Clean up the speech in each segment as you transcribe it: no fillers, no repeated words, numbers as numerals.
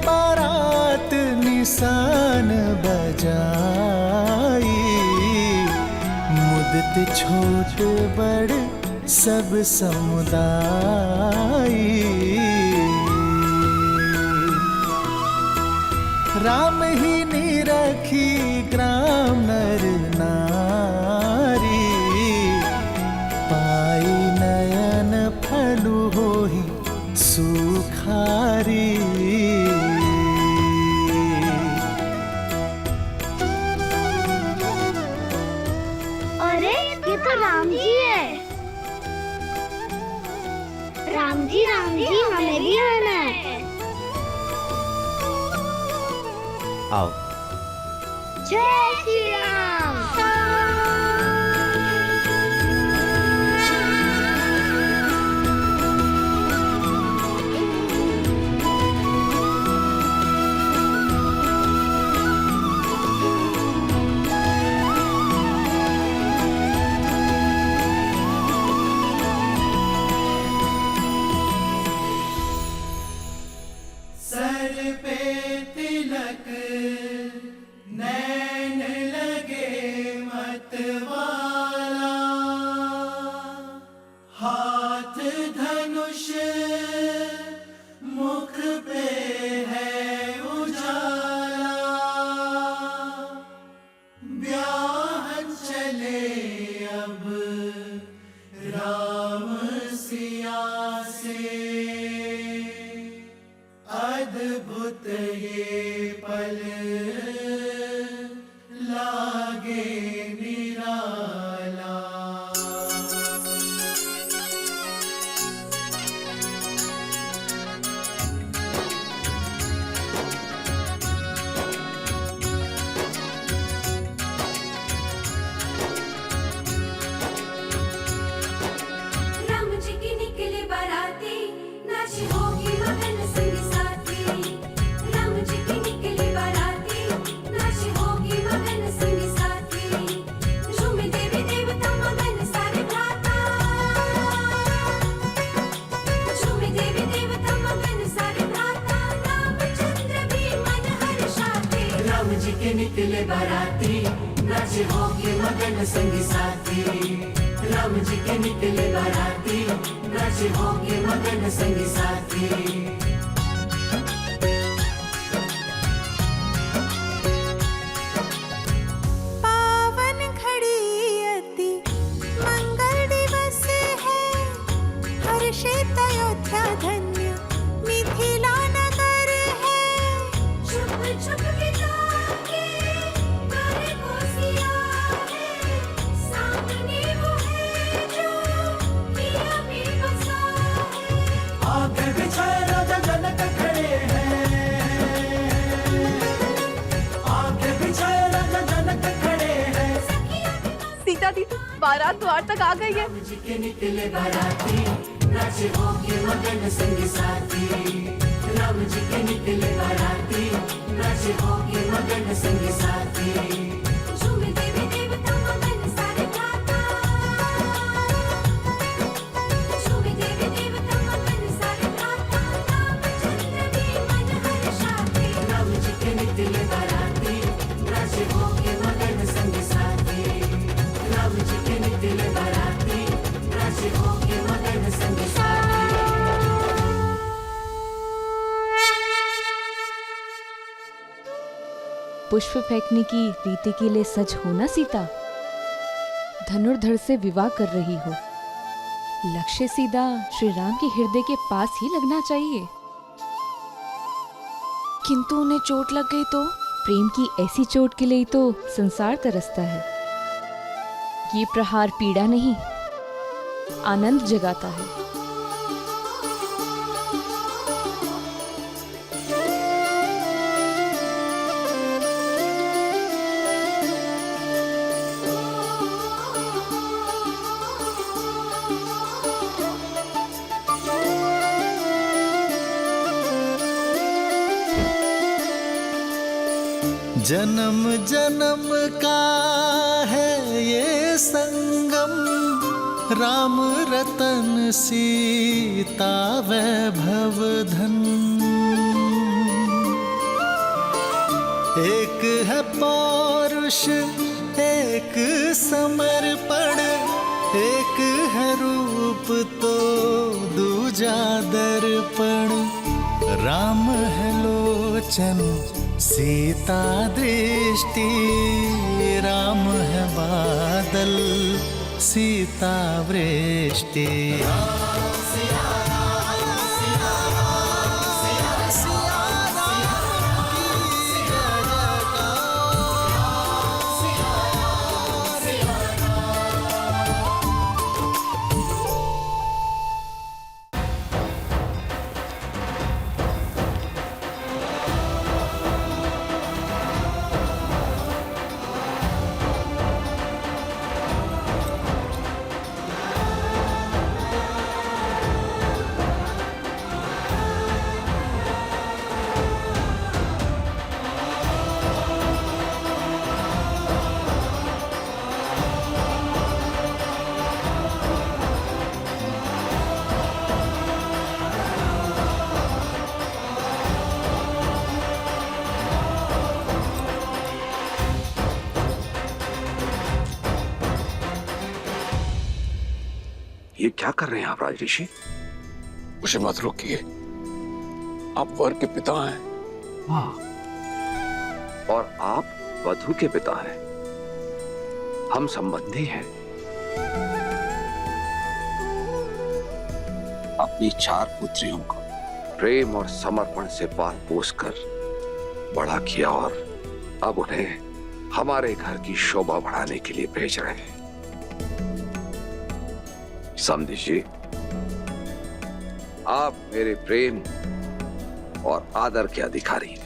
बारात निशान बजाई, मुदत छोट बड़ सब समुदाय। राम ही निरखी ग्राम नर नारी, पाई नयन फलु होहि सुखारी। अरे ये तो राम जी है। राम जी हमें भी आना है। आओ। जय श्री राम। सर पे तिलक नैन लगे मतवाला, हाथ धनुष मुख पे है उजाला। ब्याह चले अब राम सिया से, अद्भुत ये पल लागे निराला। राम जी की निकले बाराती, नाच होगी मगन संग साथी। राम जी की निकले बाराती, नाच होगी मगन संग साथी। झूमे देवी देवता मगन सारे भ्राता, झूमे देवी देवता मगन सारे भ्राता। रामचंद्र भी मन हर्षाते, राम जी के निकले बाराती, नाच होगी मगन संगी साथी। राम जी के निकले बाराती, नाच होगी मगन संगी साथी। पावन घड़ी अति मंगल दिवस है, हर्षित अयोध्या धन्य मिथिला नगर है। छुप छुप के जाके घर को सिया है, सामने वो है जो पिया में बसा है। आगे बिछाए राजा जनक खड़े हैं, आगे बिछाए राजा जनक खड़े हैं। सीता दी बारात द्वार तक आ गई है। राम जी के निकले बाराती, नाच होगी मगन संगी साथी। राम जी के निकले बाराती, नाच होगी मगन संगी साथी। झूमे देवी देवता मगन सारे भ्राता, झूमे देवी देवता मगन सारे भ्राता। रामचंद्र भी मन हर्षाते, राम जी के निकले बाराती, नाच होगी मगन संगी साथी। राम जी के निकले बाराती, नाच होगी मगन संगी साथी। पुष्प फेंकने की रीति के लिए सज हो ना सीता, धनुर्धर से विवाह कर रही हो। लक्ष्य सीधा श्री राम के हृदय के पास ही लगना चाहिए। किंतु उन्हें चोट लग गई तो? प्रेम की ऐसी चोट के लिए तो संसार तरसता है। ये प्रहार पीड़ा नहीं, आनंद जगाता है। जन्म जन्म का है ये संगम, राम रतन सीता वैभव धन। एक है पौरुष, एक समर्पण, एक है रूप तो दूजा दर्पण। राम है लोचन सीता दृष्टि, राम है बादल सीता वृष्टि। ये क्या कर रहे हैं आप राजऋषि? मुझे मत रोकिए, आप वर के पिता हैं। हाँ, और आप वधू के पिता हैं। हम संबंधी हैं। अपनी 4 पुत्रियों को प्रेम और समर्पण से पाल पोस कर बड़ा किया और अब उन्हें हमारे घर की शोभा बढ़ाने के लिए भेज रहे हैं। समझी जी, आप मेरे प्रेम और आदर के अधिकारी हैं।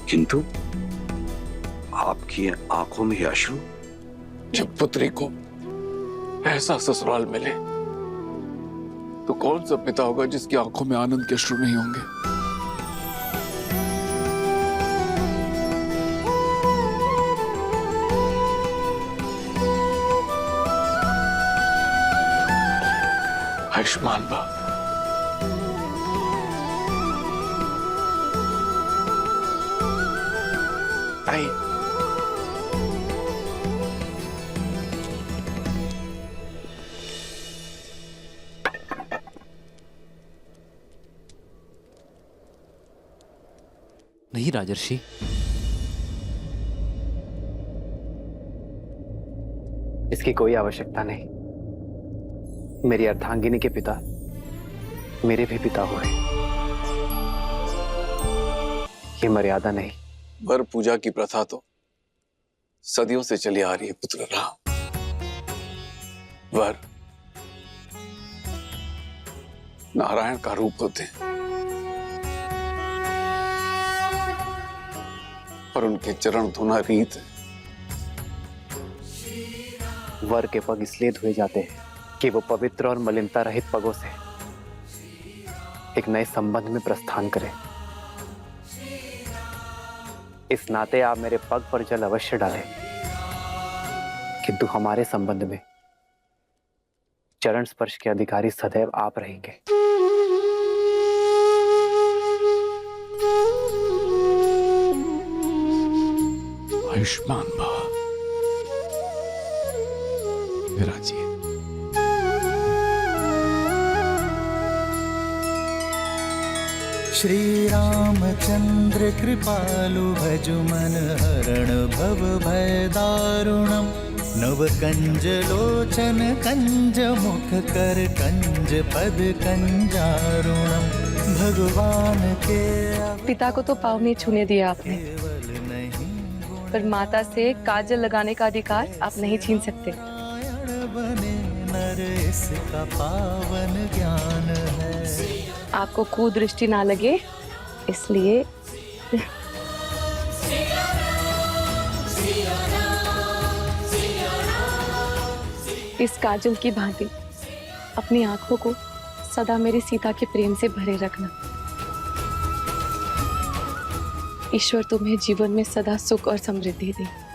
किंतु आपकी आंखों में अश्रु। जब पुत्री को ऐसा ससुराल मिले तो कौन सा पिता होगा जिसकी आंखों में आनंद के अश्रु नहीं होंगे। आयुष्मान बा। आई नहीं राजर्षि, इसकी कोई आवश्यकता नहीं। मेरी अर्धांगिनी के पिता मेरे भी पिता हुए। ये मर्यादा नहीं। वर पूजा की प्रथा तो सदियों से चली आ रही है पुत्र राम। वर नारायण का रूप होते हैं और उनके चरण धोना रीत है। वर के पग इसलिए धोए जाते हैं कि वो पवित्र और मलिनता रहित पगों से एक नए संबंध में प्रस्थान करें। इस नाते आप मेरे पग पर जल अवश्य डालें, किंतु हमारे संबंध में चरण स्पर्श के अधिकारी सदैव आप रहेंगे। आयुष्मान भव। विराजिए। श्री रामचंद्र कृपालु भजु मन हरण भव भय दारुणम। नव कंज लोचन कंज मुख कर कंज पद कंजारुणम। भगवान के पिता को तो पाँव नहीं छूने दिया आपने, पर माता से काजल लगाने का अधिकार आप नहीं छीन सकते। बने नर इसका पावन ज्ञान है। आपको कुदृष्टि ना लगे इसलिए इस काजल की भांति अपनी आंखों को सदा मेरी सीता के प्रेम से भरे रखना। ईश्वर तुम्हें जीवन में सदा सुख और समृद्धि दे।